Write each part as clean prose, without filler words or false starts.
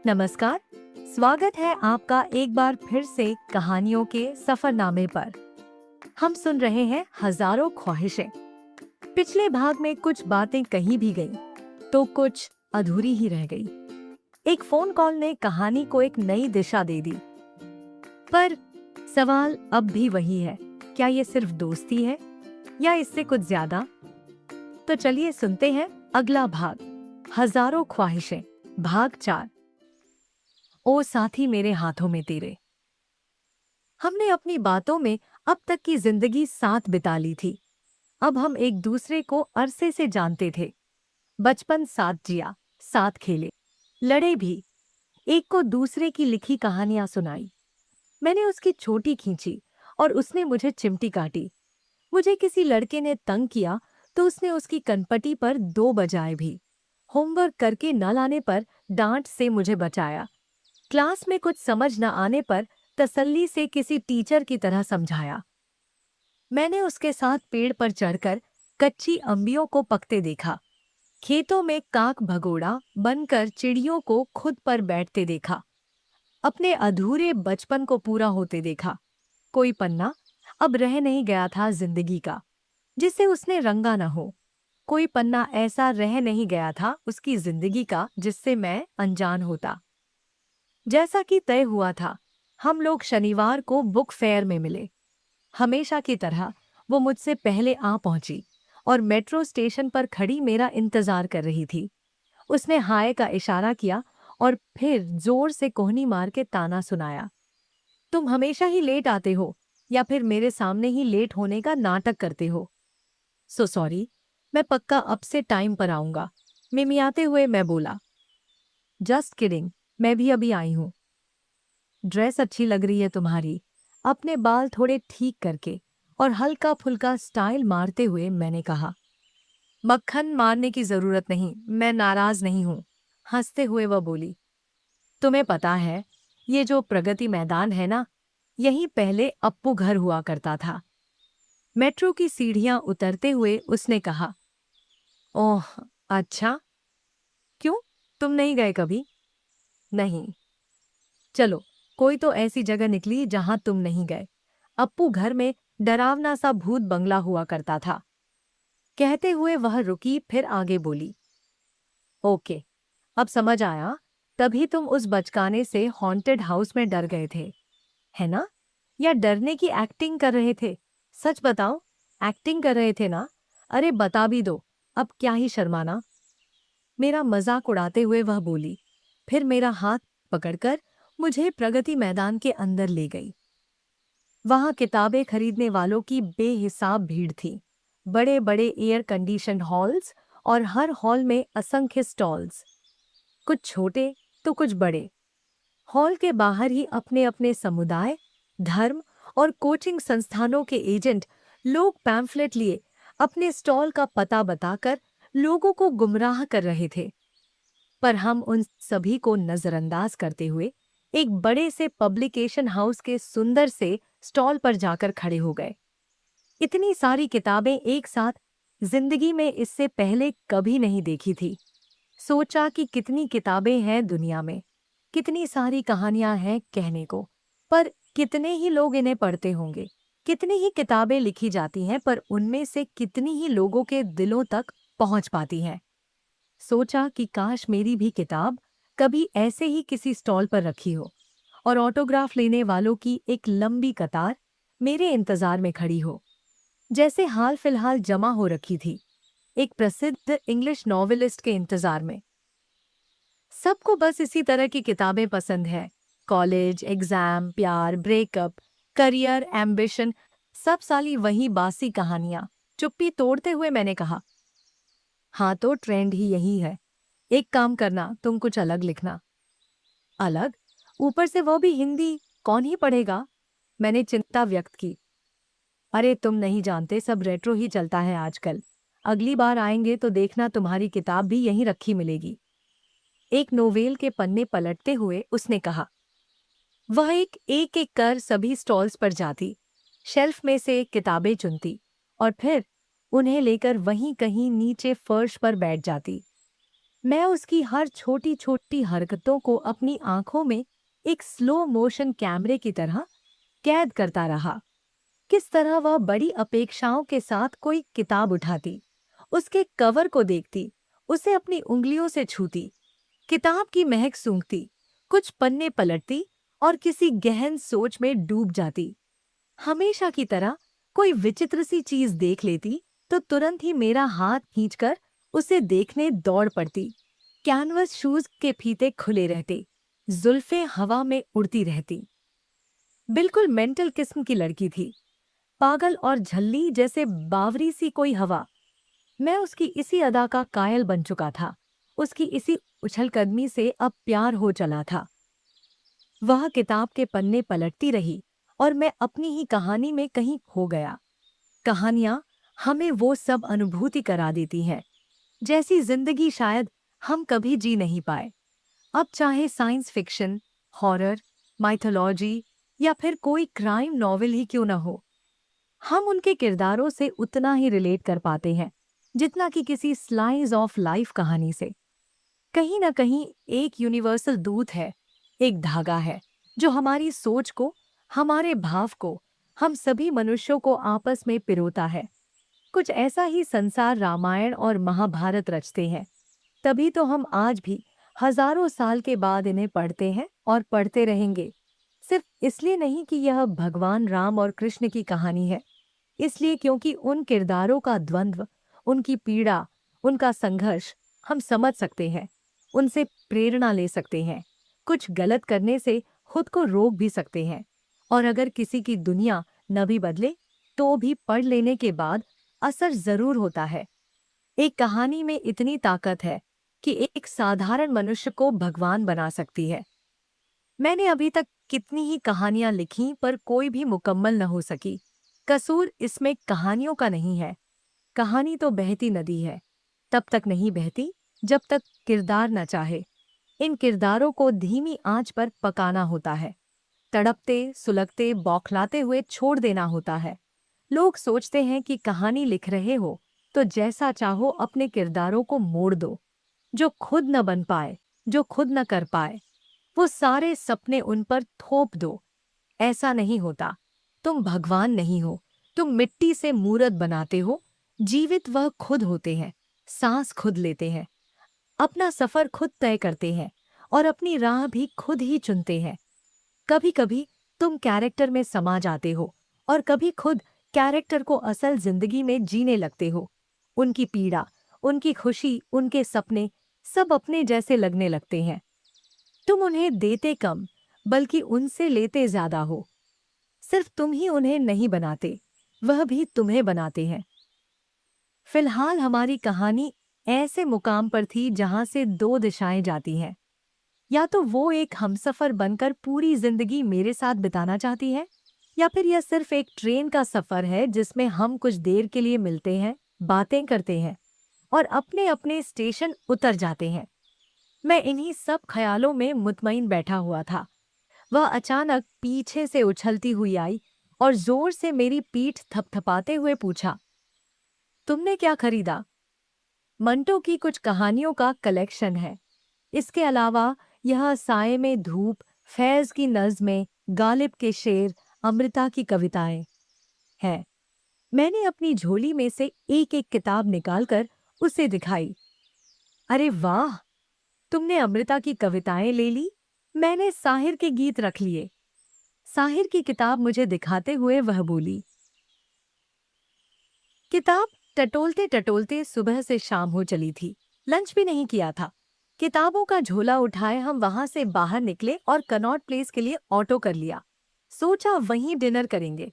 नमस्कार। स्वागत है आपका एक बार फिर से कहानियों के सफरनामे पर। हम सुन रहे हैं हजारों ख्वाहिशें। पिछले भाग में कुछ बातें कही भी गई तो कुछ अधूरी ही रह गई। एक फोन कॉल ने कहानी को एक नई दिशा दे दी। पर सवाल अब भी वही है, क्या ये सिर्फ दोस्ती है या इससे कुछ ज्यादा? तो चलिए सुनते हैं अगला भाग, हजारों ख्वाहिशें, भाग 4। ओ साथी मेरे हाथों में तेरे। हमने अपनी बातों में अब तक की जिंदगी साथ बिता ली थी। अब हम एक दूसरे को अरसे से जानते थे। बचपन साथ जिया, साथ खेले, लड़े भी, एक को दूसरे की लिखी कहानियां सुनाई। मैंने उसकी छोटी खींची और उसने मुझे चिमटी काटी। मुझे किसी लड़के ने तंग किया तो उसने उसकी कनपटी पर 2 बजाए भी। होमवर्क करके न लाने पर डांट से मुझे बचाया। क्लास में कुछ समझ न आने पर तसल्ली से किसी टीचर की तरह समझाया। मैंने उसके साथ पेड़ पर चढ़कर कच्ची अंबियों को पकते देखा, खेतों में काक भगोड़ा बनकर चिड़ियों को खुद पर बैठते देखा, अपने अधूरे बचपन को पूरा होते देखा। कोई पन्ना अब रह नहीं गया था जिंदगी का जिसे उसने रंगा न हो। कोई पन्ना ऐसा रह नहीं गया था उसकी जिंदगी का जिससे मैं अनजान होता। जैसा कि तय हुआ था, हम लोग शनिवार को बुक फेयर में मिले। हमेशा की तरह वो मुझसे पहले आ पहुंची और मेट्रो स्टेशन पर खड़ी मेरा इंतजार कर रही थी। उसने हाय का इशारा किया और फिर जोर से कोहनी मार के ताना सुनाया, तुम हमेशा ही लेट आते हो या फिर मेरे सामने ही लेट होने का नाटक करते हो। सो सॉरी, मैं पक्का अब से टाइम पर आऊंगा, मिमियाते हुए मैं बोला। जस्ट किडिंग, मैं भी अभी आई हूँ। ड्रेस अच्छी लग रही है तुम्हारी। अपने बाल थोड़े ठीक करके और हल्का फुल्का स्टाइल मारते हुए मैंने कहा। मक्खन मारने की जरूरत नहीं, मैं नाराज नहीं हूं। हंसते हुए वह बोली, तुम्हें पता है ये जो प्रगति मैदान है ना, यहीं पहले अप्पू घर हुआ करता था। मेट्रो की सीढ़ियां उतरते हुए उसने कहा। ओह, अच्छा, क्यों, तुम नहीं गए कभी? नहीं। चलो, कोई तो ऐसी जगह निकली जहां तुम नहीं गए। अप्पू घर में डरावना सा भूत बंगला हुआ करता था। कहते हुए वह रुकी, फिर आगे बोली। ओके, अब समझ आया, तभी तुम उस बचकाने से हॉन्टेड हाउस में डर गए थे, है ना? या डरने की एक्टिंग कर रहे थे? सच बताओ, एक्टिंग कर रहे थे ना? अरे बता भी दो, अब क्या ही शर्माना। मेरा मजाक उड़ाते हुए वह बोली, फिर मेरा हाथ पकड़कर मुझे प्रगति मैदान के अंदर ले गई। वहां किताबें खरीदने वालों की बेहिसाब भीड़ थी। बड़े बड़े एयर कंडीशन हॉल्स और हर हॉल में असंख्य स्टॉल्स, कुछ छोटे तो कुछ बड़े। हॉल के बाहर ही अपने अपने समुदाय, धर्म और कोचिंग संस्थानों के एजेंट लोग पैम्फलेट लिए अपने स्टॉल का पता बताकर लोगों को गुमराह कर रहे थे। पर हम उन सभी को नजरअंदाज करते हुए एक बड़े से पब्लिकेशन हाउस के सुंदर से स्टॉल पर जाकर खड़े हो गए। इतनी सारी किताबें एक साथ जिंदगी में इससे पहले कभी नहीं देखी थी। सोचा कि कितनी किताबें हैं दुनिया में, कितनी सारी कहानियां हैं कहने को, पर कितने ही लोग इन्हें पढ़ते होंगे। कितनी ही किताबें लिखी जाती हैं पर उनमें से कितनी ही लोगों के दिलों तक पहुंच पाती हैं। सोचा कि काश मेरी भी किताब कभी ऐसे ही किसी स्टॉल पर रखी हो और ऑटोग्राफ लेने वालों की एक लंबी कतार मेरे इंतजार में खड़ी हो, जैसे हाल फिलहाल जमा हो रखी थी एक प्रसिद्ध इंग्लिश नॉवेलिस्ट के इंतजार में। सबको बस इसी तरह की किताबें पसंद है। कॉलेज, एग्जाम, प्यार, ब्रेकअप, करियर, एम्बिशन, सब साली वही बासी कहानियां। चुप्पी तोड़ते हुए मैंने कहा, हाँ तो ट्रेंड ही यही है। एक काम करना, तुम कुछ अलग लिखना। अलग? ऊपर से वो भी हिंदी, कौन ही पढ़ेगा? मैंने चिंता व्यक्त की। अरे तुम नहीं जानते, सब रेट्रो ही चलता है आजकल। अगली बार आएंगे तो देखना तुम्हारी किताब भी यहीं रखी मिलेगी। एक नोवेल के पन्ने पलटते हुए उसने कहा। वह एक एक कर सभी स्टॉल्स पर जाती, शेल्फ में से किताबें चुनती और फिर उन्हें लेकर वहीं कहीं नीचे फर्श पर बैठ जाती। मैं उसकी हर छोटी छोटी हरकतों को अपनी आंखों में एक स्लो मोशन कैमरे की तरह कैद करता रहा। किस तरह वह बड़ी अपेक्षाओं के साथ कोई किताब उठाती, उसके कवर को देखती, उसे अपनी उंगलियों से छूती, किताब की महक सूंघती, कुछ पन्ने पलटती और किसी गहन सोच में डूब जाती। हमेशा की तरह कोई विचित्र सी चीज देख लेती तो तुरंत ही मेरा हाथ खींचकर उसे देखने दौड़ पड़ती। कैनवस शूज के फीते खुले रहते, जुल्फें हवा में उड़ती रहती। बिल्कुल मेंटल किस्म की लड़की थी, पागल और झल्ली जैसे बावरी सी कोई हवा। मैं उसकी इसी अदा का कायल बन चुका था, उसकी इसी उछलकदमी से अब प्यार हो चला था। वह किताब के पन्ने पलटती रही और मैं अपनी ही कहानी में कहीं खो गया। कहानियां हमें वो सब अनुभूति करा देती हैं जैसी जिंदगी शायद हम कभी जी नहीं पाए। अब चाहे साइंस फिक्शन, हॉरर, माइथोलॉजी या फिर कोई क्राइम नॉवेल ही क्यों न हो, हम उनके किरदारों से उतना ही रिलेट कर पाते हैं जितना कि किसी स्लाइस ऑफ लाइफ कहानी से। कहीं ना कहीं एक यूनिवर्सल दूत है, एक धागा है जो हमारी सोच को, हमारे भाव को, हम सभी मनुष्यों को आपस में पिरोता है। कुछ ऐसा ही संसार रामायण और महाभारत रचते हैं। तभी तो हम आज भी हजारों साल के बाद इन्हें पढ़ते हैं और पढ़ते रहेंगे। सिर्फ इसलिए नहीं कि यह भगवान राम और कृष्ण की कहानी है, इसलिए क्योंकि उन किरदारों का द्वंद्व, उनकी पीड़ा, उनका संघर्ष हम समझ सकते हैं, उनसे प्रेरणा ले सकते हैं, कुछ गलत करने से खुद को रोक भी सकते हैं। और अगर किसी की दुनिया न भी बदले तो भी पढ़ लेने के बाद असर जरूर होता है। एक कहानी में इतनी ताकत है कि एक साधारण मनुष्य को भगवान बना सकती है। मैंने अभी तक कितनी ही कहानियां लिखी पर कोई भी मुकम्मल न हो सकी। कसूर इसमें कहानियों का नहीं है। कहानी तो बहती नदी है, तब तक नहीं बहती जब तक किरदार न चाहे। इन किरदारों को धीमी आंच पर पकाना होता है, तड़पते, सुलगते, बौखलाते हुए छोड़ देना होता है। लोग सोचते हैं कि कहानी लिख रहे हो तो जैसा चाहो अपने किरदारों को मोड़ दो, जो खुद न बन पाए, जो खुद न कर पाए, वो सारे सपने उन पर थोप दो। ऐसा नहीं होता। तुम भगवान नहीं हो, तुम मिट्टी से मूरत बनाते हो। जीवित वह खुद होते हैं, सांस खुद लेते हैं, अपना सफर खुद तय करते हैं और अपनी राह भी खुद ही चुनते हैं। कभी कभी तुम कैरेक्टर में समा जाते हो और कभी खुद कैरेक्टर को असल जिंदगी में जीने लगते हो। उनकी पीड़ा, उनकी खुशी, उनके सपने सब अपने जैसे लगने लगते हैं। तुम उन्हें देते कम बल्कि उनसे लेते ज्यादा हो। सिर्फ तुम ही उन्हें नहीं बनाते, वह भी तुम्हें बनाते हैं। फिलहाल हमारी कहानी ऐसे मुकाम पर थी जहां से दो दिशाएं जाती हैं। या तो वो एक हमसफर बनकर पूरी जिंदगी मेरे साथ बिताना चाहती है, या फिर यह सिर्फ एक ट्रेन का सफर है जिसमें हम कुछ देर के लिए मिलते हैं, बातें करते हैं और अपने अपने स्टेशन उतर जाते हैं। मैं इन्हीं सब ख्यालों में मुतमईन बैठा हुआ था। वह अचानक पीछे से उछलती हुई आई और जोर से मेरी पीठ थपथपाते हुए पूछा, तुमने क्या खरीदा? मंटो की कुछ कहानियों का कलेक्शन है। इसके अलावा यह साये में धूप, फैज की नज़्में, गालिब के शेर, अमृता की कविताएं हैं। मैंने अपनी झोली में से एक एक किताब निकालकर उसे दिखाई। अरे वाह, तुमने अमृता की कविताएं ले ली? मैंने साहिर के गीत रख लिए। साहिर की किताब मुझे दिखाते हुए वह बोली। किताब टटोलते टटोलते सुबह से शाम हो चली थी। लंच भी नहीं किया था। किताबों का झोला उठाए हम वहां से बाहर निकले और कनॉट प्लेस के लिए ऑटो कर लिया। सोचा वहीं डिनर करेंगे।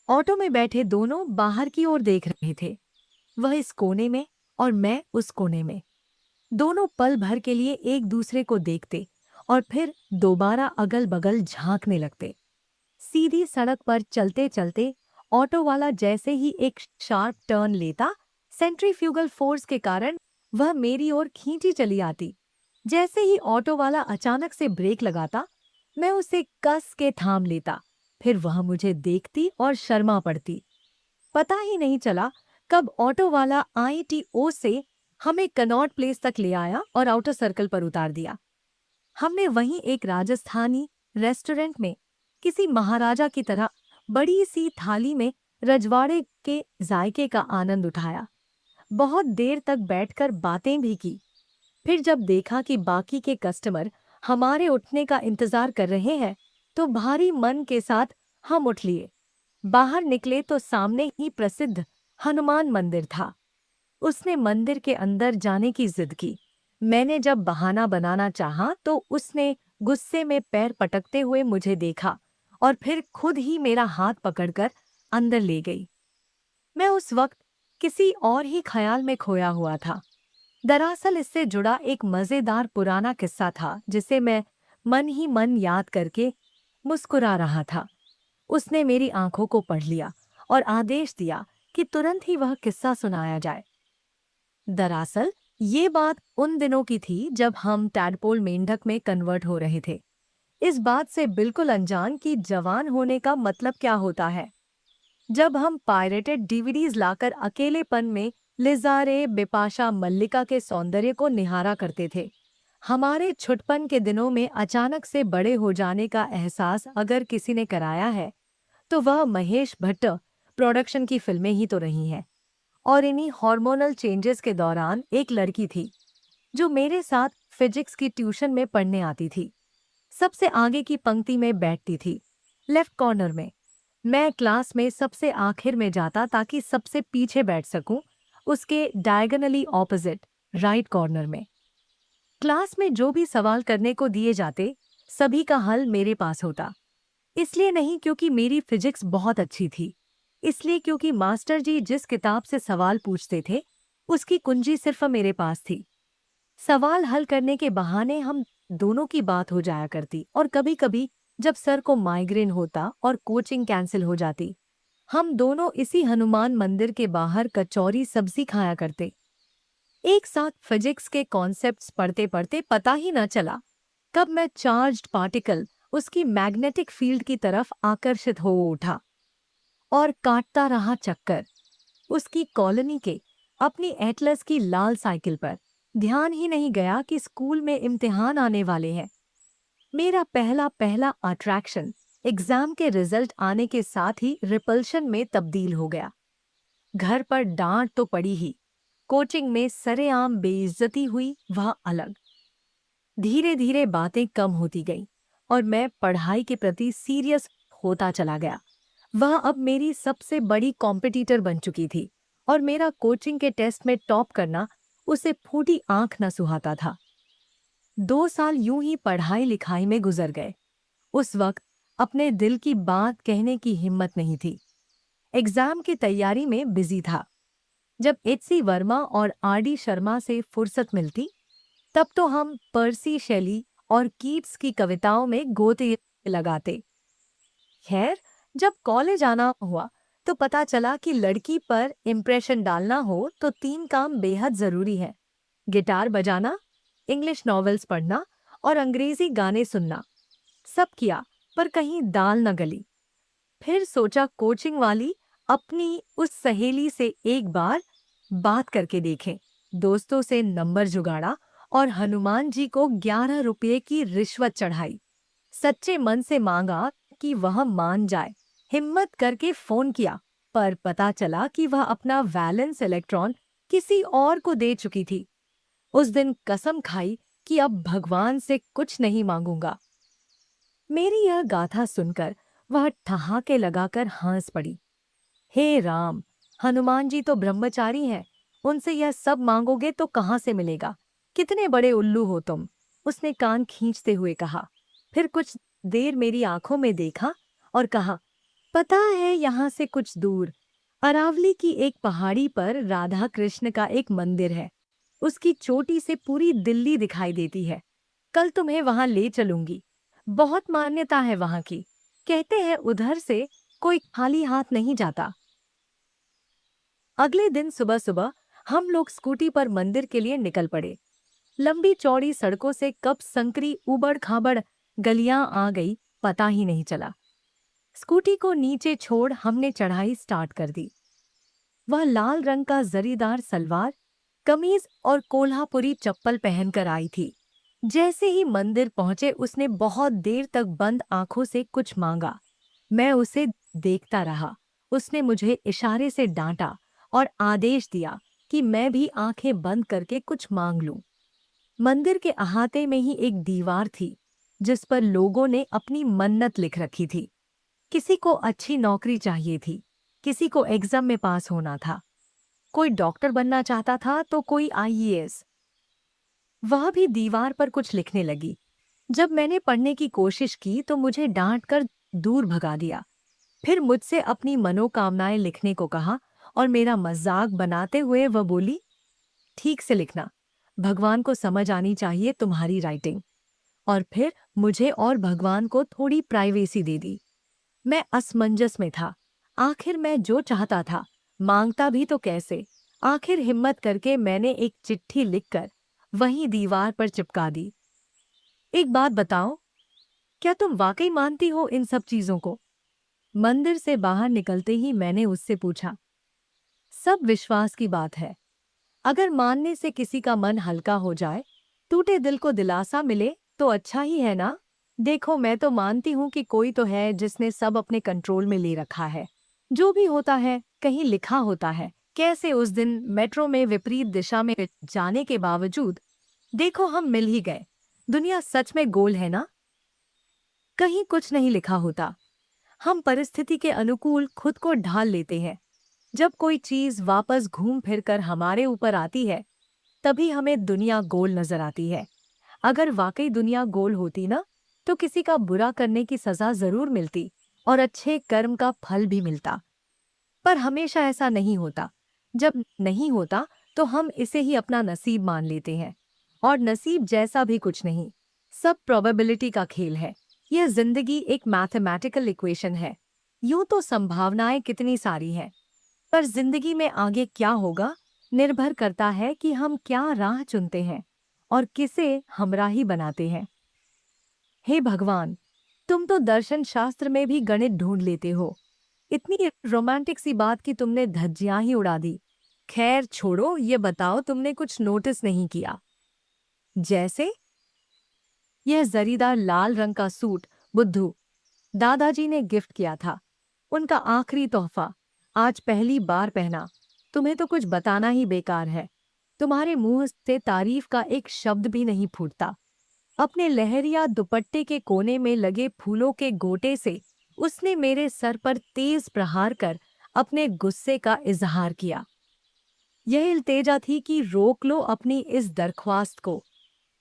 ऑटो में बैठे दोनों बाहर की ओर देख रहे थे, वह इस कोने में और मैं उस कोने में। दोनों पल भर के लिए एक दूसरे को देखते और फिर दोबारा अगल बगल झांकने लगते। सीधी सड़क पर चलते चलते ऑटो वाला जैसे ही एक शार्प टर्न लेता, सेंट्रीफ्यूगल फोर्स के कारण वह मेरी ओर खींची चली आती। जैसे ही ऑटो वाला अचानक से ब्रेक लगाता, मैं उसे कस के थाम लेता। फिर वह मुझे देखती और शर्मा पड़ती। पता ही नहीं चला कब ऑटो वाला ITO से हमें कनॉट प्लेस तक ले आया और आउटर सर्कल पर उतार दिया। हमने वहीं एक राजस्थानी रेस्टोरेंट में किसी महाराजा की तरह बड़ी सी थाली में रजवाड़े के जायके का आनंद उठाया। बहुत देर तक बैठकर बातें भी की। फिर जब देखा कि बाकी के कस्टमर हमारे उठने का इंतजार कर रहे हैं, तो भारी मन के साथ हम उठ लिए। बाहर निकले तो सामने ही प्रसिद्ध हनुमान मंदिर था। उसने मंदिर के अंदर जाने की जिद की। मैंने जब बहाना बनाना चाहा तो उसने गुस्से में पैर पटकते हुए मुझे देखा और फिर खुद ही मेरा हाथ पकड़कर अंदर ले गई। मैं उस वक्त किसी और ही ख्याल में खोया हुआ था। दरअसल इससे जुड़ा एक मजेदार पुराना किस्सा था जिसे मैं मन ही मन याद करके मुस्कुरा रहा था। उसने मेरी आंखों को पढ़ लिया और आदेश दिया कि तुरंत ही वह किस्सा सुनाया जाए। दरअसल ये बात उन दिनों की थी जब हम टैडपोल मेंढक में कन्वर्ट हो रहे थे। इस बात से बिल्कुल अनजान कि जवान होने का मतलब क्या होता है। जब हम पायरेटेड डीवीडीज लाकर अकेलेपन में लिजारे बिपाशा मल्लिका के सौंदर्य को निहारा करते थे, हमारे छुटपन के दिनों में अचानक से बड़े हो जाने का एहसास अगर किसी ने कराया है तो वह महेश भट्ट प्रोडक्शन की फिल्में ही तो रही हैं। और इन्हीं हार्मोनल चेंजेस के दौरान एक लड़की थी जो मेरे साथ फिजिक्स की ट्यूशन में पढ़ने आती थी। सबसे आगे की पंक्ति में बैठती थी, लेफ्ट कॉर्नर में। मैं क्लास में सबसे आखिर में जाता ताकि सबसे पीछे बैठ सकूं, उसके डायगोनली ऑपोजिट राइट कॉर्नर में। क्लास में जो भी सवाल करने को दिए जाते, सभी का हल मेरे पास होता। इसलिए नहीं क्योंकि मेरी फिजिक्स बहुत अच्छी थी, इसलिए क्योंकि मास्टर जी जिस किताब से सवाल पूछते थे, उसकी कुंजी सिर्फ मेरे पास थी। सवाल हल करने के बहाने हम दोनों की बात हो जाया करती और कभी-कभी जब सर को माइग्रेन होता और कोचिंग कैंसिल हो जाती, हम दोनों इसी हनुमान मंदिर के बाहर कचौरी सब्जी खाया करते। एक साथ फिजिक्स के कॉन्सेप्ट्स पढ़ते पढ़ते पता ही न चला कब मैं चार्ज्ड पार्टिकल उसकी मैग्नेटिक फील्ड की तरफ आकर्षित हो उठा और काटता रहा चक्कर उसकी कॉलोनी के अपनी एटलस की लाल साइकिल पर। ध्यान ही नहीं गया कि स्कूल में इम्तिहान आने वाले हैं। मेरा पहला पहला अट्रैक्शन एग्जाम के रिजल्ट आने के साथ ही रिपल्शन में तब्दील हो गया। घर पर डांट तो पड़ी ही, कोचिंग में सरेआम बेइज्जती हुई, वह अलग। धीरे धीरे बातें कम होती गईं और मैं पढ़ाई के प्रति सीरियस होता चला गया। वह अब मेरी सबसे बड़ी कॉम्पिटिटर बन चुकी थी और मेरा कोचिंग के टेस्ट में टॉप करना उसे फूटी आंख न सुहाता था। 2 साल यूं ही पढ़ाई लिखाई में गुजर गए। उस वक्त अपने दिल की बात कहने की हिम्मत नहीं थी। एग्जाम की तैयारी में बिजी था। जब एच.सी. वर्मा और आर.डी. शर्मा से फुर्सत मिलती, तब तो हम पर्सी शैली और कीट्स की कविताओं में गोते लगाते। खैर, जब कॉलेज आना हुआ तो पता चला कि लड़की पर इम्प्रेशन डालना हो तो 3 काम बेहद जरूरी है: गिटार बजाना, इंग्लिश नॉवेल्स पढ़ना और अंग्रेजी गाने सुनना। सब किया, पर कहीं दाल न गली। फिर सोचा कोचिंग वाली अपनी उस सहेली से एक बार बात करके देखें। दोस्तों से नंबर जुगाड़ा और हनुमान जी को 11 रुपये की रिश्वत चढ़ाई। सच्चे मन से मांगा कि वह मान जाए। हिम्मत करके फोन किया, पर पता चला कि वह अपना वैलेंस इलेक्ट्रॉन किसी और को दे चुकी थी। उस दिन कसम खाई कि अब भगवान से कुछ नहीं मांगूंगा। मेरी यह गाथा सुनकर वह ठहाके लगाकर हंस पड़ी। हे राम, हनुमान जी तो ब्रह्मचारी हैं, उनसे यह सब मांगोगे तो कहाँ से मिलेगा? कितने बड़े उल्लू हो तुम, उसने कान खींचते हुए कहा। फिर कुछ देर मेरी आंखों में देखा और कहा, पता है यहाँ से कुछ दूर अरावली की एक पहाड़ी पर राधा कृष्ण का एक मंदिर है। उसकी चोटी से पूरी दिल्ली दिखाई देती है। कल तुम्हें वहां ले चलूंगी। बहुत मान्यता है वहां की। कहते हैं उधर से कोई खाली हाथ नहीं जाता। अगले दिन सुबह सुबह हम लोग स्कूटी पर मंदिर के लिए निकल पड़े। लंबी चौड़ी सड़कों से कब संकरी उबड़ खाबड़ गलियां आ गई, पता ही नहीं चला। स्कूटी को नीचे छोड़ हमने चढ़ाई स्टार्ट कर दी। वह लाल रंग का जरीदार सलवार, कमीज और कोल्हापुरी चप्पल पहनकर आई थी। जैसे ही मंदिर पहुंचे उसने बहुत देर तक बंद आंखों से कुछ मांगा। मैं उसे देखता रहा। उसने मुझे इशारे से डांटा और आदेश दिया कि मैं भी आंखें बंद करके कुछ मांग लूं। मंदिर के अहाते में ही एक दीवार थी जिस पर लोगों ने अपनी मन्नत लिख रखी थी। किसी को अच्छी नौकरी चाहिए थी, किसी को एग्जाम में पास होना था, कोई डॉक्टर बनना चाहता था तो कोई आईएएस। वह भी दीवार पर कुछ लिखने लगी। जब मैंने पढ़ने की कोशिश की तो मुझे डांट कर दूर भगा दिया। फिर मुझसे अपनी मनोकामनाएं लिखने को कहा और मेरा मजाक बनाते हुए वह बोली, ठीक से लिखना, भगवान को समझ आनी चाहिए तुम्हारी राइटिंग। और फिर मुझे और भगवान को थोड़ी प्राइवेसी दे दी। मैं असमंजस में था। आखिर मैं जो चाहता था मांगता भी तो कैसे। आखिर हिम्मत करके मैंने एक चिट्ठी लिखकर वहीं दीवार पर चिपका दी। एक बात बताओ, क्या तुम वाकई मानती हो इन सब चीजों को? मंदिर से बाहर निकलते ही मैंने उससे पूछा। सब विश्वास की बात है। अगर मानने से किसी का मन हल्का हो जाए, टूटे दिल को दिलासा मिले तो अच्छा ही है ना। देखो, मैं तो मानती हूं कि कोई तो है जिसने सब अपने कंट्रोल में ले रखा है। जो भी होता है कहीं लिखा होता है। कैसे उस दिन मेट्रो में विपरीत दिशा में जाने के बावजूद देखो हम मिल ही गए। दुनिया सच में गोल है ना। कहीं कुछ नहीं लिखा होता। हम परिस्थिति के अनुकूल खुद को ढाल लेते हैं। जब कोई चीज वापस घूम फिर कर हमारे ऊपर आती है तभी हमें दुनिया गोल नजर आती है। अगर वाकई दुनिया गोल होती ना तो किसी का बुरा करने की सजा जरूर मिलती और अच्छे कर्म का फल भी मिलता। पर हमेशा ऐसा नहीं होता। जब नहीं होता तो हम इसे ही अपना नसीब मान लेते हैं। और नसीब जैसा भी कुछ नहीं, सब प्रोबेबिलिटी का खेल है। यह जिंदगी एक मैथमेटिकल इक्वेशन है। यूं तो संभावनाएं कितनी सारी हैं, पर जिंदगी में आगे क्या होगा निर्भर करता है कि हम क्या राह चुनते हैं और किसे हमराही बनाते हैं। हे भगवान, तुम तो दर्शन शास्त्र में भी गणित ढूंढ लेते हो। इतनी रोमांटिक सी बात की तुमने धज्जियां ही उड़ा दी। खैर छोड़ो, ये बताओ तुमने कुछ नोटिस नहीं किया? जैसे? यह जरीदार लाल रंग का सूट बुद्धू दादाजी ने गिफ्ट किया था। उनका आखिरी तोहफा, आज पहली बार पहना। तुम्हें तो कुछ बताना ही बेकार है। तुम्हारे मुंह से तारीफ का एक शब्द भी नहीं फूटता। अपने लहरिया दुपट्टे के कोने में लगे फूलों के गोटे से उसने मेरे सर पर तेज प्रहार कर अपने गुस्से का इजहार किया। यह इल्तेजा थी कि रोक लो अपनी इस दरख्वास्त को।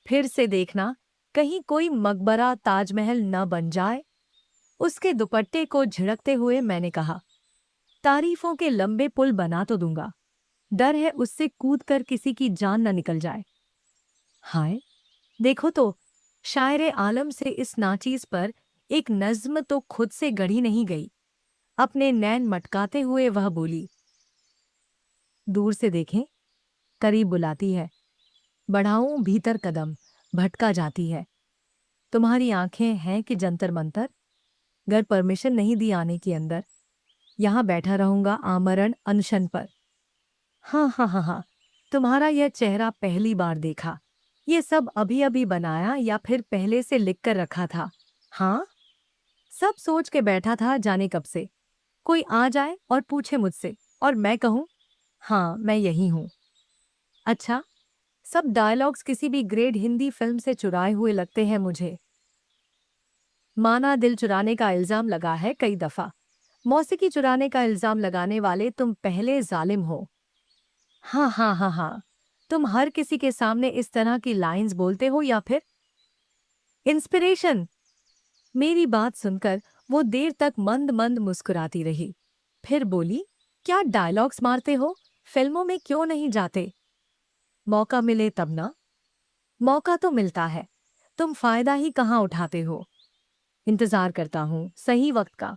फिर से देखना, कहीं कोई मकबरा ताजमहल न बन जाए। उसके दुपट्टे को झिड़कते हुए मैंने कहा, तारीफों के लंबे पुल बना तो दूंगा, डर है उससे कूदकर किसी की जान न निकल जाए। हाय, देखो तो, शायरे आलम से इस नाचीज पर एक नज्म तो खुद से गढ़ी नहीं गई। अपने नैन मटकाते हुए वह बोली, दूर से देखें, करीब बुलाती है, बढ़ाऊं भीतर कदम, भटका जाती है। तुम्हारी आंखें हैं कि जंतर मंतर, घर परमिशन नहीं दी आने की अंदर। यहाँ बैठा रहूंगा आमरण अनशन पर। हाँ हाँ हाँ हाँ, तुम्हारा यह चेहरा पहली बार देखा। ये सब अभी अभी बनाया या फिर पहले से लिख कर रखा था? हाँ, सब सोच के बैठा था जाने कब से। कोई आ जाए और पूछे मुझसे और मैं कहूँ, हाँ मैं यही हूँ। अच्छा, सब डायलॉग्स किसी भी ग्रेड हिंदी फिल्म से चुराए हुए लगते हैं मुझे। माना दिल चुराने का इल्जाम लगा है कई दफा। मौसीकी चुराने का इल्जाम लगाने वाले तुम पहले जालिम हो। हाँ हाँ हाँ हाँ, तुम हर किसी के सामने इस तरह की लाइंस बोलते हो या फिर इंस्पिरेशन? मेरी बात सुनकर वो देर तक मंद मंद मुस्कुराती रही। फिर बोली, क्या डायलॉग्स मारते हो? फिल्मों में क्यों नहीं जाते? मौका मिले तब ना। मौका तो मिलता है, तुम फायदा ही कहाँ उठाते हो। इंतजार करता हूँ सही वक्त का,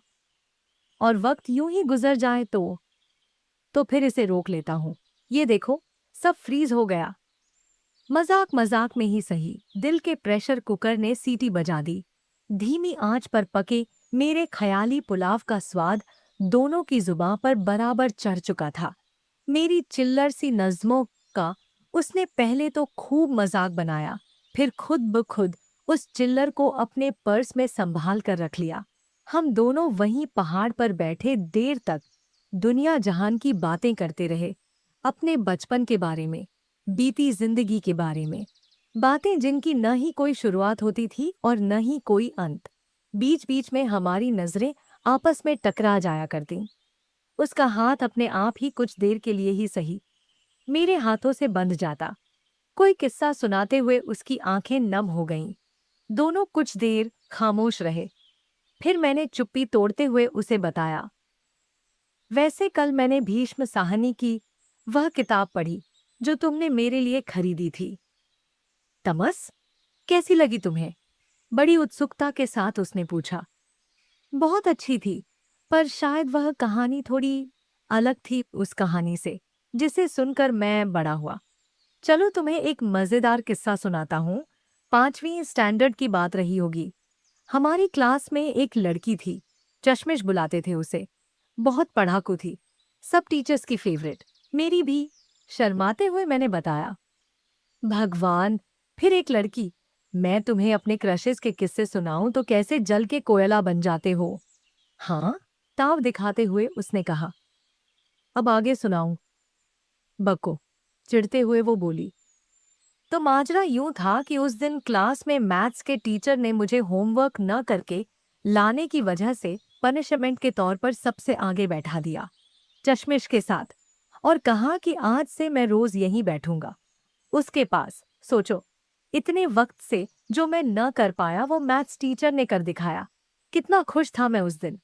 और वक्त यूं ही गुजर जाए तो फिर इसे रोक लेता हूँ। ये देखो, सब फ्रीज हो गया। मजाक मजाक में ही सही, दिल के प्रेशर कुकर ने सीटी बजा दी। धीमी आंच पर पके मेरे ख्याली पुलाव का स्वाद दोनों की जुबां पर बराबर चढ़ चुका था। मेरी चिल्लर सी नज़्मों का उसने पहले तो खूब मजाक बनाया, फिर खुद ब खुद उस चिल्लर को अपने पर्स में संभाल कर रख लिया। हम दोनों वहीं पहाड़ पर बैठे देर तक दुनिया जहान की बातें करते रहे, अपने बचपन के बारे में, बीती जिंदगी के बारे में, बातें जिनकी न ही कोई शुरुआत होती थी और न ही कोई अंत। बीच बीच में हमारी नजरें आपस में टकरा जाया करती। उसका हाथ अपने आप ही कुछ देर के लिए ही सही मेरे हाथों से बंध जाता। कोई किस्सा सुनाते हुए उसकी आंखें नम हो गईं। दोनों कुछ देर खामोश रहे। फिर मैंने चुप्पी तोड़ते हुए उसे बताया, वैसे कल मैंने भीष्म साहनी की वह किताब पढ़ी जो तुमने मेरे लिए खरीदी थी। तमस, कैसी लगी तुम्हें? बड़ी उत्सुकता के साथ उसने पूछा। बहुत अच्छी थी, पर शायद वह कहानी थोड़ी अलग थी उस कहानी से जिसे सुनकर मैं बड़ा हुआ। चलो तुम्हें एक मजेदार किस्सा सुनाता हूँ। 5वीं स्टैंडर्ड की बात रही होगी। हमारी क्लास में एक लड़की थी, चश्मिश बुलाते थे उसे। बहुत पढ़ाकू थी, सब टीचर्स की फेवरेट, मेरी भी। शर्माते हुए मैंने बताया, भगवान, फिर एक लड़की। मैं तुम्हें अपने क्रशेस के किस्से सुनाऊं तो कैसे जल के कोयला बन जाते हो। हाँ, ताव दिखाते हुए उसने कहा। अब आगे सुनाऊं? बको, चिढ़ते हुए वो बोली। तो माजरा यूं था कि उस दिन क्लास में मैथ्स के टीचर ने मुझे होमवर्क न करके लाने की वजह से पनिशमेंट के तौर पर सबसे आगे बैठा दिया, चश्मिश के साथ, और कहा कि आज से मैं रोज यहीं बैठूंगा उसके पास। सोचो, इतने वक्त से जो मैं न कर पाया वो मैथ्स टीचर ने कर दिखाया। कितना खुश था मैं उस दिन।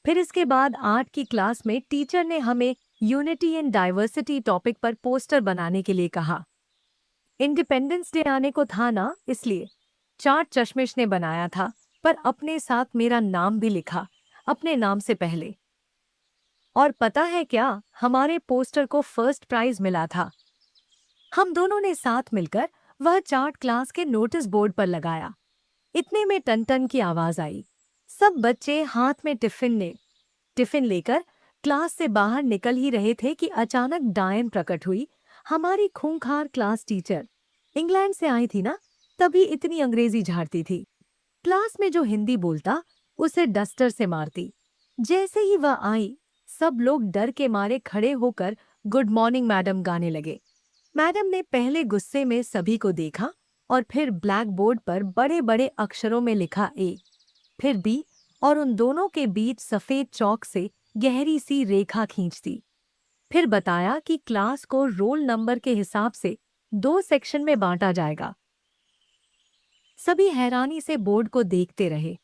फिर इसके बाद 8 की क्लास में टीचर ने हमें यूनिटी एंड डाइवर्सिटी टॉपिक पर पोस्टर बनाने के लिए कहा। इंडिपेंडेंस डे आने को था ना, इसलिए चार्ट चश्मिश ने बनाया था, पर अपने साथ मेरा नाम भी लिखा, अपने नाम से पहले। और पता है क्या, हमारे पोस्टर को फर्स्ट प्राइज मिला था। हम दोनों ने साथ मिलकर वह चार्ट क्लास के नोटिस बोर्ड पर लगाया। इतने में टन टन की आवाज आई। सब बच्चे हाथ में टिफिन लेकर क्लास से बाहर निकल ही रहे थे कि अचानक डायन प्रकट हुई, हमारी खूंखार क्लास टीचर। इंग्लैंड से आई थी ना, तभी इतनी अंग्रेजी झाड़ती थी। क्लास में जो हिंदी बोलता उसे डस्टर से मारती। जैसे ही वह आई, सब लोग डर के मारे खड़े होकर गुड मॉर्निंग मैडम गाने लगे। मैडम ने पहले गुस्से में सभी को देखा और फिर ब्लैक बोर्ड पर बड़े बड़े अक्षरों में लिखा ए, फिर बी, और उन दोनों के बीच सफेद चौक से गहरी सी रेखा खींच दी। फिर बताया कि क्लास को रोल नंबर के हिसाब से 2 सेक्शन में बांटा जाएगा। सभी हैरानी से बोर्ड को देखते रहे।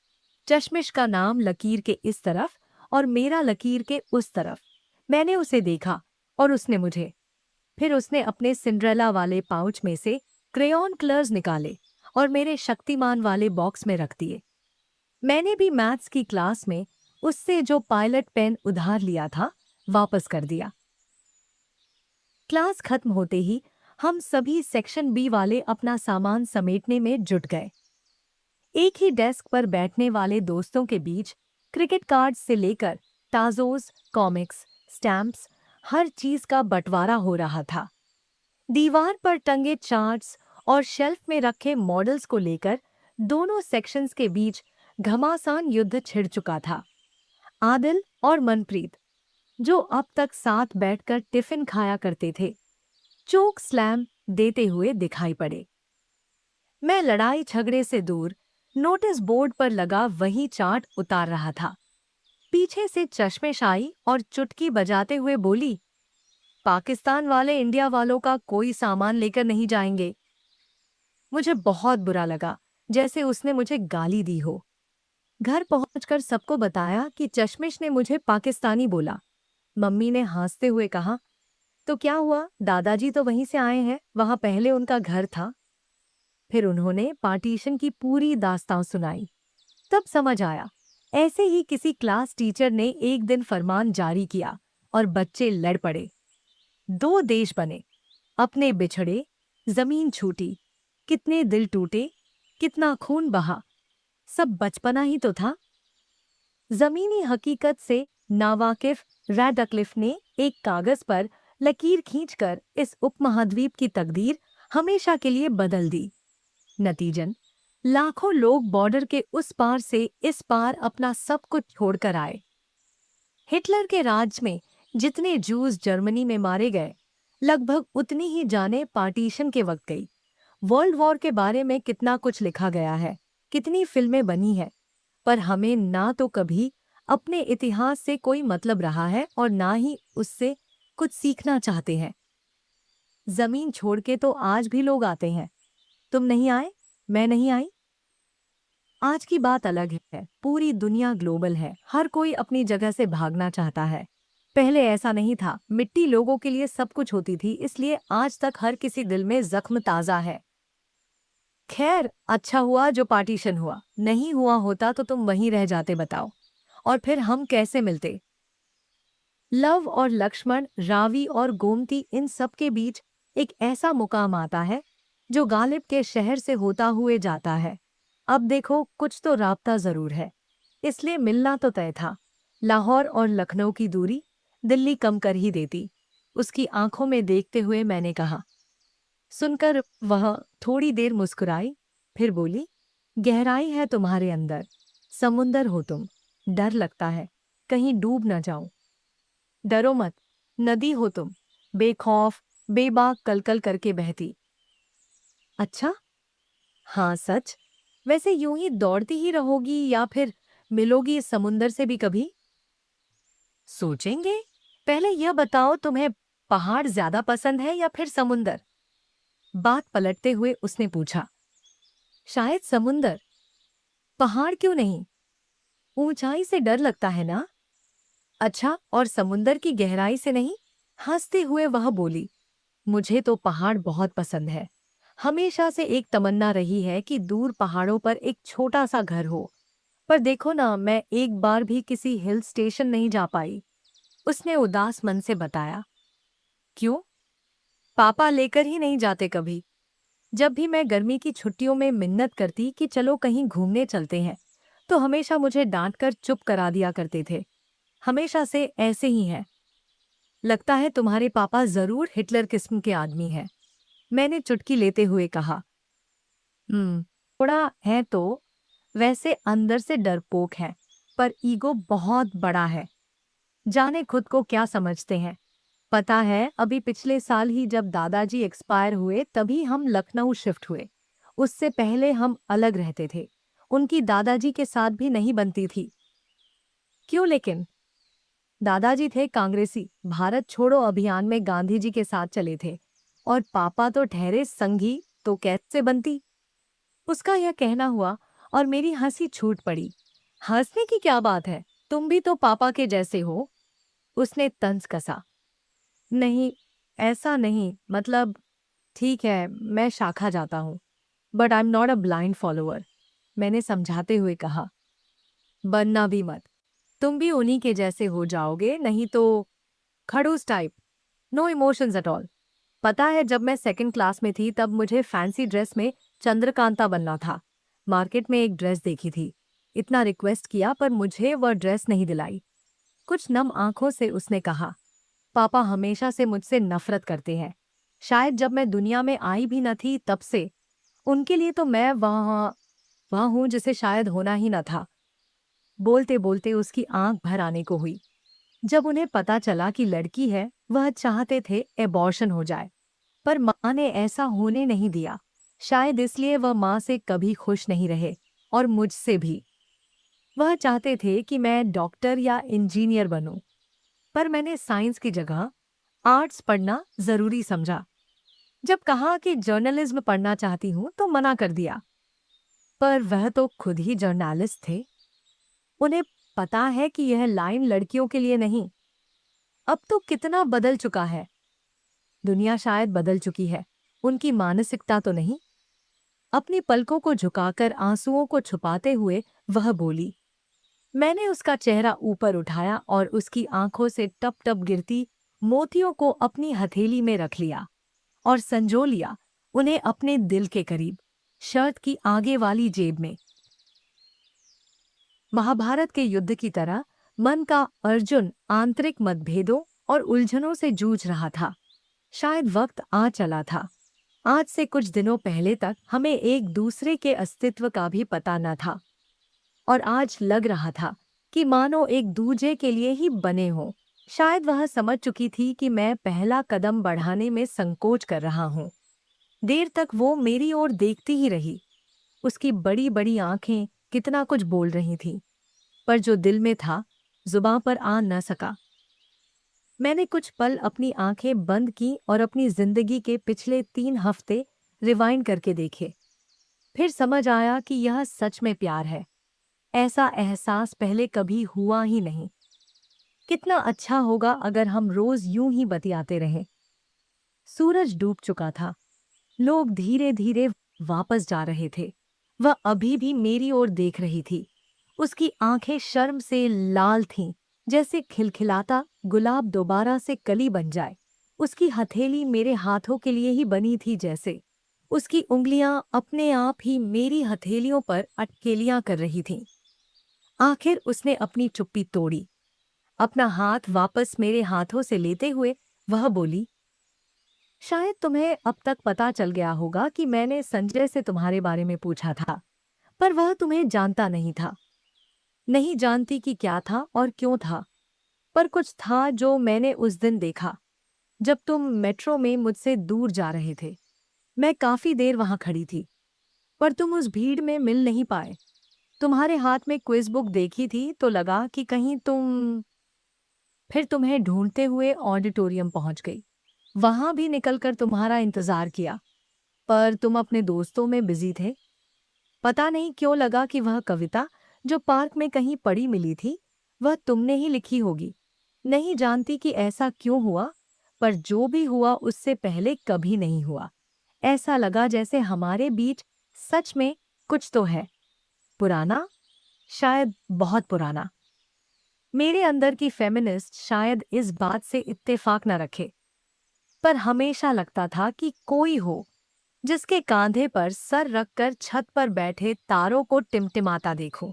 चश्मिश का नाम लकीर के इस तरफ और मेरा लकीर के उस तरफ। मैंने उसे देखा और उसने मुझे। फिर उसने अपने सिंड्रेला वाले पाउच में से क्रेयॉन कलर्स निकाले और मेरे शक्तिमान वाले बॉक्स में रख दिए। मैंने भी मैथ्स की क्लास में उससे जो पायलट पेन उधार लिया था, वापस कर दिया। क्लास खत्म होते ही हम सभी सेक्शन बी वाले अपना सामान समेटने में जुट गए। एक ही डेस्क पर बैठने वाले दोस्तों के बीच क्रिकेट कार्ड्स से लेकर ताजोज, कॉमिक्स, स्टैम्प्स, हर चीज का बंटवारा हो रहा था। दीवार पर टंगे चार्ट्स और शेल्फ में रखे मॉडल्स को लेकर दोनों सेक्शंस के बीच घमासान युद्ध छिड़ चुका था। आदिल और मनप्रीत, जो अब तक साथ बैठकर टिफिन खाया करते थे, चोक स्लैम देते हुए दिखाई पड़े। मैं लड़ाई झगड़े से दूर नोटिस बोर्ड पर लगा वही चार्ट उतार रहा था। पीछे से चश्मिश आई और चुटकी बजाते हुए बोली, पाकिस्तान वाले इंडिया वालों का कोई सामान लेकर नहीं जाएंगे। मुझे बहुत बुरा लगा, जैसे उसने मुझे गाली दी हो। घर पहुंचकर सबको बताया कि चश्मिश ने मुझे पाकिस्तानी बोला। मम्मी ने हंसते हुए कहा, तो क्या हुआ, दादाजी तो वहीं से आए हैं, वहां पहले उनका घर था। फिर उन्होंने पार्टीशन की पूरी दास्तां सुनाई। तब समझ आया, ऐसे ही किसी क्लास टीचर ने एक दिन फरमान जारी किया और बच्चे लड़ पड़े। 2 देश बने, अपने बिछड़े, जमीन छूटी, कितने दिल टूटे, कितना खून बहा। सब बचपना ही तो था। जमीनी हकीकत से नावाकिफ रैडक्लिफ ने एक कागज पर लकीर खींचकर इस उपमहाद्वीप की तकदीर हमेशा के लिए बदल दी। नतीजन लाखों लोग बॉर्डर के उस पार से इस पार अपना सब कुछ छोड़कर आए। हिटलर के राज में जितने जूस जर्मनी में मारे गए, लगभग उतनी ही जाने पार्टीशन के वक्त गई। वर्ल्ड वॉर के बारे में कितना कुछ लिखा गया है, कितनी फिल्में बनी है, पर हमें ना तो कभी अपने इतिहास से कोई मतलब रहा है और ना ही उससे कुछ सीखना चाहते हैं। जमीन छोड़ के तो आज भी लोग आते हैं। तुम नहीं आए, मैं नहीं आई। आज की बात अलग है, पूरी दुनिया ग्लोबल है, हर कोई अपनी जगह से भागना चाहता है। पहले ऐसा नहीं था, मिट्टी लोगों के लिए सब कुछ होती थी, इसलिए आज तक हर किसी दिल में जख्म ताज़ा है। खैर, अच्छा हुआ जो पार्टीशन हुआ, नहीं हुआ होता तो तुम वहीं रह जाते, बताओ, और फिर हम कैसे मिलते। लव और लक्ष्मण, रावी और गोमती, इन सब के बीच एक ऐसा मुकाम आता है जो गालिब के शहर से होता हुए जाता है। अब देखो, कुछ तो राब्ता जरूर है, इसलिए मिलना तो तय था। लाहौर और लखनऊ की दूरी दिल्ली कम कर ही देती। उसकी आंखों में देखते हुए मैंने कहा। सुनकर वह थोड़ी देर मुस्कुराई, फिर बोली, गहराई है तुम्हारे अंदर, समुंदर हो तुम, डर लगता है कहीं डूब न जाऊं। डरो मत, नदी हो तुम, बेखौफ, बेबाक कलकल करके बहती। अच्छा, हाँ सच। वैसे यूं ही दौड़ती ही रहोगी या फिर मिलोगी इस समुंदर से भी कभी? सोचेंगे। पहले यह बताओ, तुम्हें पहाड़ ज्यादा पसंद है या फिर समुंदर? बात पलटते हुए उसने पूछा। शायद समुंदर। पहाड़ क्यों नहीं? ऊंचाई से डर लगता है ना। अच्छा, और समुंदर की गहराई से नहीं? हंसते हुए वह बोली, मुझे तो पहाड़ बहुत पसंद है। हमेशा से एक तमन्ना रही है कि दूर पहाड़ों पर एक छोटा सा घर हो। पर देखो ना, मैं एक बार भी किसी हिल स्टेशन नहीं जा पाई। उसने उदास मन से बताया। क्यों? पापा लेकर ही नहीं जाते कभी। जब भी मैं गर्मी की छुट्टियों में मिन्नत करती कि चलो कहीं घूमने चलते हैं, तो हमेशा मुझे डांटकर चुप करा दिया करते थे। हमेशा से ऐसे ही हैं। लगता है तुम्हारे पापा जरूर हिटलर किस्म के आदमी हैं, मैंने चुटकी लेते हुए कहा। थोड़ा है तो, वैसे अंदर से डरपोक है, पर ईगो बहुत बड़ा है। जाने खुद को क्या समझते हैं। पता है, अभी पिछले साल ही जब दादाजी एक्सपायर हुए तभी हम लखनऊ शिफ्ट हुए। उससे पहले हम अलग रहते थे। उनकी दादाजी के साथ भी नहीं बनती थी। क्यों लेकिन? दादाजी थे कांग्रेसी, भारत छोड़ो अभियान में गांधी जी के साथ चले थे, और पापा तो ठहरे संघी, तो कैसे बनती? उसका यह कहना हुआ और मेरी हंसी छूट पड़ी। हंसने की क्या बात है, तुम भी तो पापा के जैसे हो। उसने तंज कसा। नहीं, ऐसा नहीं, मतलब ठीक है, मैं शाखा जाता हूँ, but I am not a blind follower, मैंने समझाते हुए कहा। बनना भी मत, तुम भी उन्हीं के जैसे हो जाओगे, नहीं तो खड़ूस type, no emotions at all. पता है, जब मैं सेकंड क्लास में थी तब मुझे फैंसी ड्रेस में चंद्रकांता बनना था। मार्केट में एक ड्रेस देखी थी, इतना रिक्वेस्ट किया पर मुझे वह ड्रेस नहीं दिलाई। कुछ नम आंखों से उसने कहा, पापा हमेशा से मुझसे नफरत करते हैं। शायद जब मैं दुनिया में आई भी न थी तब से। उनके लिए तो मैं वहाँ वहाँ हूँ जिसे शायद होना ही न था। बोलते बोलते उसकी आंख भर आने को हुई। जब उन्हें पता चला कि लड़की है, वह चाहते थे एबॉर्शन हो जाए, पर माँ ने ऐसा होने नहीं दिया। शायद इसलिए वह माँ से कभी खुश नहीं रहे, और मुझसे भी। वह चाहते थे कि मैं डॉक्टर या इंजीनियर बनूं, पर मैंने साइंस की जगह आर्ट्स पढ़ना जरूरी समझा। जब कहा कि जर्नलिज्म पढ़ना चाहती हूं तो मना कर दिया। पर वह तो खुद ही जर्नलिस्ट थे। उन्हें पता है कि यह लाइन लड़कियों के लिए नहीं। अब तो कितना बदल चुका है। दुनिया शायद बदल चुकी है, उनकी मानसिकता तो नहीं। अपनी पलकों को झुकाकर आंसुओं को छुपाते हुए वह बोली। मैंने उसका चेहरा ऊपर उठाया और उसकी आंखों से टप टप गिरती मोतियों को अपनी हथेली में रख लिया और संजो लिया उन्हें अपने दिल के करीब, शर्ट की आगे वाली जेब में। महाभारत के युद्ध की तरह मन का अर्जुन आंतरिक मतभेदों और उलझनों से जूझ रहा था। शायद वक्त आ चला था। आज से कुछ दिनों पहले तक हमें एक दूसरे के अस्तित्व का भी पता न था, और आज लग रहा था कि मानो एक दूजे के लिए ही बने हों। शायद वह समझ चुकी थी कि मैं पहला कदम बढ़ाने में संकोच कर रहा हूँ। देर तक वो मेरी ओर देखती ही रही। उसकी बड़ी बड़ी आंखें कितना कुछ बोल रही थीं, पर जो दिल में था जुबां पर आ न सका। मैंने कुछ पल अपनी आंखें बंद की और अपनी जिंदगी के पिछले 3 हफ्ते रिवाइंड करके देखे। फिर समझ आया कि यह सच में प्यार है। ऐसा एहसास पहले कभी हुआ ही नहीं। कितना अच्छा होगा अगर हम रोज यूं ही बतियाते रहें। सूरज डूब चुका था। लोग धीरे धीरे वापस जा रहे थे। वह अभी भी मेरी ओर देख रही थी। उसकी आंखें शर्म से लाल थीं, जैसे खिलखिलाता गुलाब दोबारा से कली बन जाए। उसकी हथेली मेरे हाथों के लिए ही बनी थी जैसे। उसकी उंगलियां अपने आप ही मेरी हथेलियों पर अटकेलियां कर रही थीं। आखिर उसने अपनी चुप्पी तोड़ी। अपना हाथ वापस मेरे हाथों से लेते हुए वह बोली, शायद तुम्हें अब तक पता चल गया होगा कि मैंने संजय से तुम्हारे बारे में पूछा था, पर वह तुम्हें जानता नहीं था। नहीं जानती कि क्या था और क्यों था, पर कुछ था जो मैंने उस दिन देखा, जब तुम मेट्रो में मुझसे दूर जा रहे थे। मैं काफी देर वहां खड़ी थी, पर तुम उस भीड़ में मिल नहीं पाए। तुम्हारे हाथ में क्विज बुक देखी थी तो लगा कि कहीं तुम। फिर तुम्हें ढूंढते हुए ऑडिटोरियम पहुंच गई। वहां भी निकलकर तुम्हारा इंतजार किया, पर तुम अपने दोस्तों में बिजी थे। पता नहीं क्यों लगा कि वह कविता जो पार्क में कहीं पड़ी मिली थी, वह तुमने ही लिखी होगी। नहीं जानती कि ऐसा क्यों हुआ, पर जो भी हुआ उससे पहले कभी नहीं हुआ। ऐसा लगा जैसे हमारे बीच सच में कुछ तो है। पुराना, शायद बहुत पुराना। मेरे अंदर की फेमिनिस्ट शायद इस बात से इत्तेफाक न रखे, पर हमेशा लगता था कि कोई हो जिसके कांधे पर सर रखकर छत पर बैठे तारों को टिमटिमाता देखूं।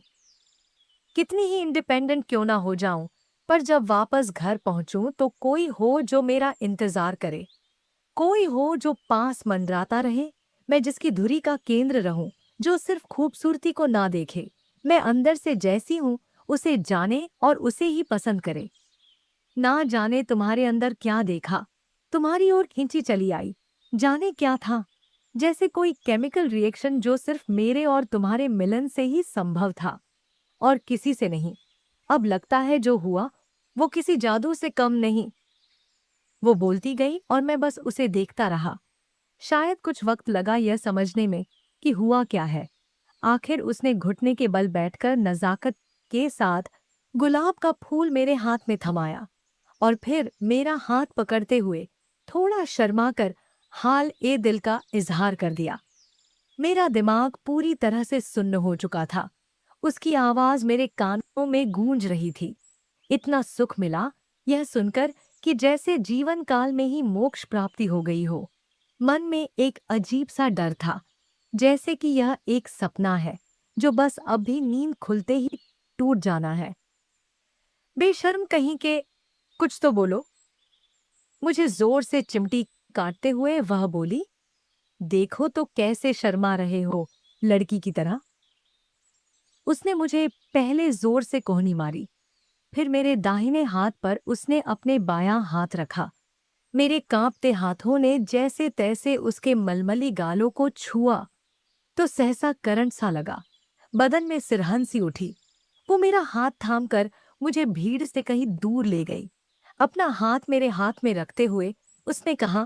कितनी ही इंडिपेंडेंट क्यों ना हो जाऊं, पर जब वापस घर पहुंचूं तो कोई हो जो मेरा इंतजार करे। कोई हो जो पास मंडराता रहे। मैं जिसकी धुरी का केंद्र रहूं, जो सिर्फ खूबसूरती को ना देखे। मैं अंदर से जैसी हूं उसे जाने और उसे ही पसंद करे। ना जाने तुम्हारे अंदर क्या देखा, तुम्हारी ओर खींची चली आई। जाने क्या था, जैसे कोई केमिकल रिएक्शन जो सिर्फ मेरे और तुम्हारे मिलन से ही संभव था, और किसी से नहीं। अब लगता है जो हुआ वो किसी जादू से कम नहीं। वो बोलती गई और मैं बस उसे देखता रहा। शायद कुछ वक्त लगा यह समझने में कि हुआ क्या है। आखिर उसने घुटने के बल बैठकर नजाकत के साथ गुलाब का फूल मेरे हाथ में थमाया, और फिर मेरा हाथ पकड़ते हुए थोड़ा शर्मा कर हाल ए दिल का इजहार कर दिया। मेरा दिमाग पूरी तरह से सुन्न हो चुका था। उसकी आवाज मेरे कानों में गूंज रही थी। इतना सुख मिला यह सुनकर कि जैसे जीवन काल में ही मोक्ष प्राप्ति हो गई हो। मन में एक अजीब सा डर था, जैसे कि यह एक सपना है जो बस अभी नींद खुलते ही टूट जाना है। बेशर्म कहीं के, कुछ तो बोलो। मुझे जोर से चिमटी काटते हुए वह बोली, देखो तो कैसे शर्मा रहे हो, लड़की की तरह। उसने मुझे पहले जोर से कोहनी मारी, फिर मेरे दाहिने हाथ पर उसने अपने बायां हाथ रखा। मेरे कांपते हाथों ने जैसे तैसे उसके मलमली गालों को छुआ तो सहसा करंट सा लगा। बदन में सिरहन सी उठी। वो मेरा हाथ थामकर मुझे भीड़ से कहीं दूर ले गई। अपना हाथ मेरे हाथ में रखते हुए उसने कहा,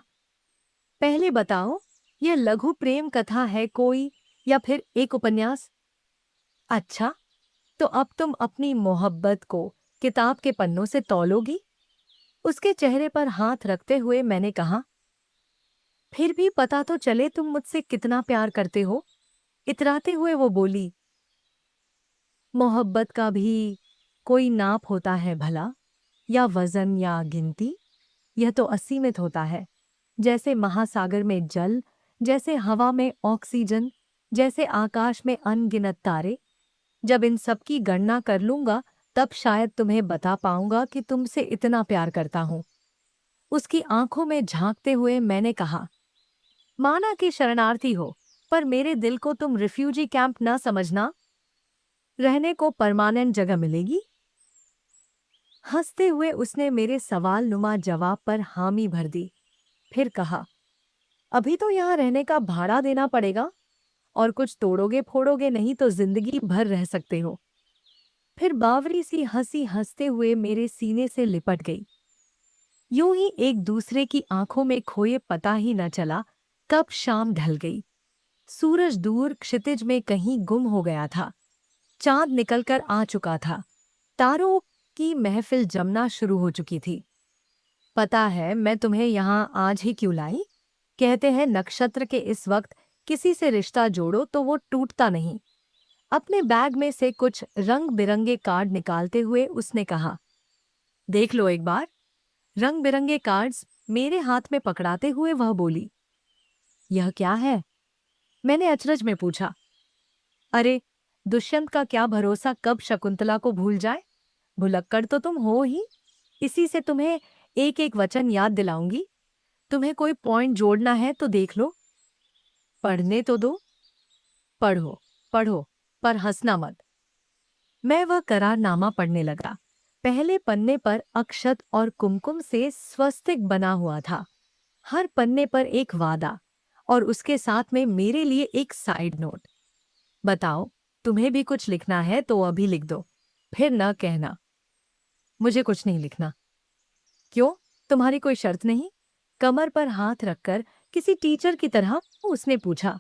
पहले बताओ, यह लघु प्रेम कथा है कोई, या फिर एक उपन्यास? अच्छा, तो अब तुम अपनी मोहब्बत को किताब के पन्नों से तौलोगी? उसके चेहरे पर हाथ रखते हुए मैंने कहा, फिर भी पता तो चले तुम मुझसे कितना प्यार करते हो। इतराते हुए वो बोली, मोहब्बत का भी कोई नाप होता है भला, या वजन या गिनती? यह तो असीमित होता है, जैसे महासागर में जल, जैसे हवा में ऑक्सीजन, जैसे आकाश में अनगिनत तारे। जब इन सब की गणना कर लूंगा तब शायद तुम्हें बता पाऊंगा कि तुमसे इतना प्यार करता हूं। उसकी आंखों में झांकते हुए मैंने कहा, माना कि शरणार्थी हो, पर मेरे दिल को तुम रिफ्यूजी कैंप न समझना। रहने को परमानेंट जगह मिलेगी। हंसते हुए उसने मेरे सवाल नुमा जवाब पर हामी भर दी। फिर कहा, अभी तो यहाँ रहने का भाड़ा देना पड़ेगा, और कुछ तोड़ोगे फोड़ोगे नहीं तो जिंदगी भर रह सकते हो। फिर बावरी सी हंसी हंसते हुए मेरे सीने से लिपट गई। यूं ही एक दूसरे की आंखों में खोए पता ही न चला कब शाम ढल गई। सूरज दूर क्षितिज में कहीं गुम हो गया था। चांद निकलकर आ चुका था। तारों की महफिल जमना शुरू हो चुकी थी। पता है मैं तुम्हें यहाँ आज ही क्यों लाई? कहते हैं नक्षत्र के इस वक्त किसी से रिश्ता जोड़ो तो वो टूटता नहीं। अपने बैग में से कुछ रंग बिरंगे कार्ड निकालते हुए उसने कहा, देख लो एक बार। रंग बिरंगे कार्ड्स मेरे हाथ में पकड़ाते हुए वह बोली, यह क्या है? मैंने अचरज में पूछा। अरे, दुष्यंत का क्या भरोसा कब शकुंतला को भूल जाए। भुलक्कड़ तो तुम हो ही। इसी से तुम्हें एक एक वचन याद दिलाऊंगी। तुम्हें कोई पॉइंट जोड़ना है तो देख लो। पढ़ने तो दो। पढ़ो पढ़ो, पर हंसना मत। मैं वह करारनामा पढ़ने लगा। पहले पन्ने पर अक्षत और कुमकुम से स्वस्तिक बना हुआ था। हर पन्ने पर एक वादा, और उसके साथ में मेरे लिए एक साइड नोट। बताओ, तुम्हें भी कुछ लिखना है तो अभी लिख दो, फिर न कहना मुझे कुछ नहीं लिखना। क्यों, तुम्हारी कोई शर्त नहीं? कमर पर हाथ रखकर किसी टीचर की तरह उसने पूछा।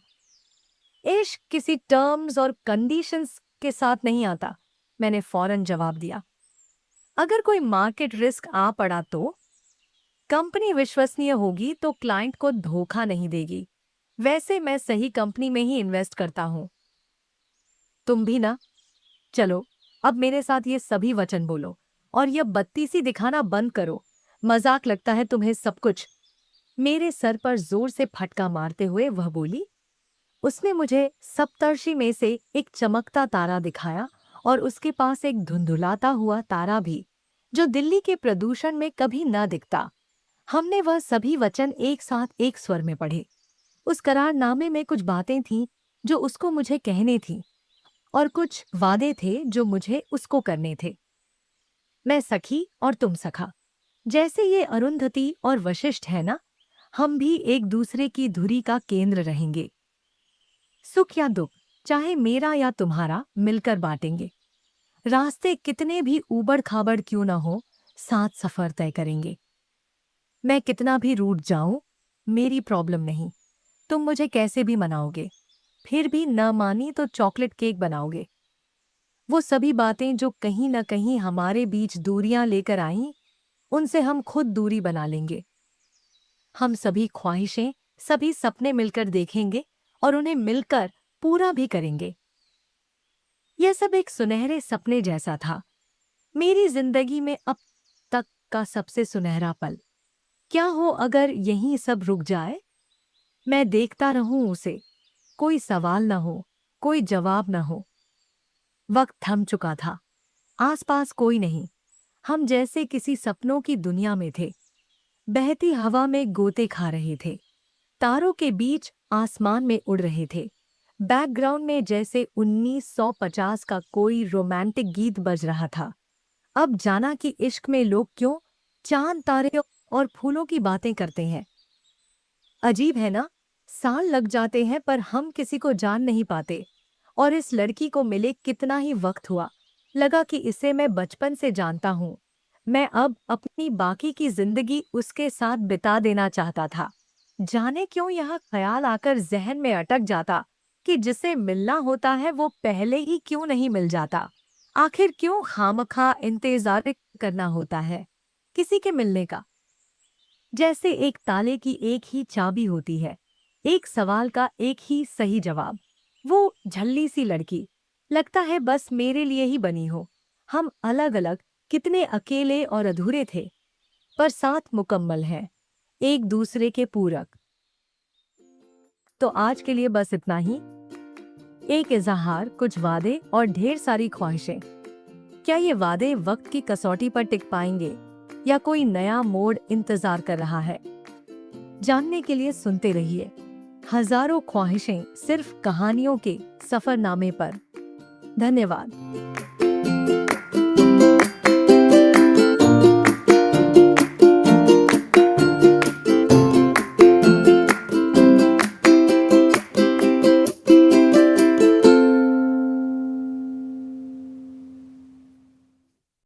इश्क किसी टर्म्स और कंडीशंस के साथ नहीं आता, मैंने फौरन जवाब दिया। अगर कोई मार्केट रिस्क आ पड़ा तो? कंपनी विश्वसनीय होगी तो क्लाइंट को धोखा नहीं देगी। वैसे मैं सही कंपनी में ही इन्वेस्ट करता हूं। तुम भी ना। चलो, अब मेरे साथ ये सभी वचन बोलो, और यह बत्तीसी दिखाना बंद करो। मजाक लगता है तुम्हें सब कुछ। मेरे सर पर जोर से फटका मारते हुए वह बोली। उसने मुझे सप्तर्षि में से एक चमकता तारा दिखाया, और उसके पास एक धुंधुलाता हुआ तारा भी, जो दिल्ली के प्रदूषण में कभी न दिखता। हमने वह सभी वचन एक साथ एक स्वर में पढ़े। उस करारनामे में कुछ बातें थीं जो उसको मुझे कहने थीं, और कुछ वादे थे जो मुझे उसको करने थे। मैं सखी और तुम सखा। जैसे ये अरुंधति और वशिष्ठ है ना, हम भी एक दूसरे की धुरी का केंद्र रहेंगे। सुख या दुख, चाहे मेरा या तुम्हारा, मिलकर बांटेंगे। रास्ते कितने भी ऊबड़ खाबड़ क्यों न हो, साथ सफर तय करेंगे। मैं कितना भी रूठ जाऊं, मेरी प्रॉब्लम नहीं। तुम मुझे कैसे भी मनाओगे, फिर भी न मानी तो चॉकलेट केक बनाओगे। वो सभी बातें जो कहीं न कहीं हमारे बीच दूरियां लेकर आईं, उनसे हम खुद दूरी बना लेंगे। हम सभी ख्वाहिशें, सभी सपने मिलकर देखेंगे, और उन्हें मिलकर पूरा भी करेंगे। यह सब एक सुनहरे सपने जैसा था। मेरी जिंदगी में अब तक का सबसे सुनहरा पल। क्या हो अगर यहीं सब रुक जाए? मैं देखता रहूं उसे। कोई सवाल न हो, कोई जवाब न हो। वक्त थम चुका था। आसपास कोई नहीं। हम जैसे किसी सपनों की दुनिया में थे। बहती हवा में गोते खा रहे थे। तारों के बीच आसमान में उड़ रहे थे। बैकग्राउंड में जैसे 1950 का कोई रोमांटिक गीत बज रहा था। अब जाना कि इश्क में लोग क्यों चांद तारे और फूलों की बातें करते हैं। अजीब है ना, साल लग जाते हैं पर हम किसी को जान नहीं पाते। और इस लड़की को मिले कितना ही वक्त हुआ, लगा कि इसे मैं बचपन से जानता हूँ। मैं अब अपनी बाकी की जिंदगी उसके साथ बिता देना चाहता था। जाने क्यों यह ख्याल आकर जहन में अटक जाता कि जिसे मिलना होता है वो पहले ही क्यों नहीं मिल जाता। आखिर क्यों खामखा इंतजार करना होता है किसी के मिलने का। जैसे एक ताले की एक ही चाबी होती है, एक सवाल का एक ही सही जवाब। वो झल्ली सी लड़की लगता है बस मेरे लिए ही बनी हो। हम अलग अलग, कितने अकेले और अधूरे थे, पर साथ मुकम्मल हैं, एक दूसरे के पूरक। तो आज के लिए बस इतना ही। एक इजहार, कुछ वादे और ढेर सारी ख्वाहिशें। क्या ये वादे वक्त की कसौटी पर टिक पाएंगे? या कोई नया मोड़ इंतजार कर रहा है? जानने के लिए सुनते रहिए हजारों ख्वाहिशें, सिर्फ कहानियों के सफरनामे पर। धन्यवाद।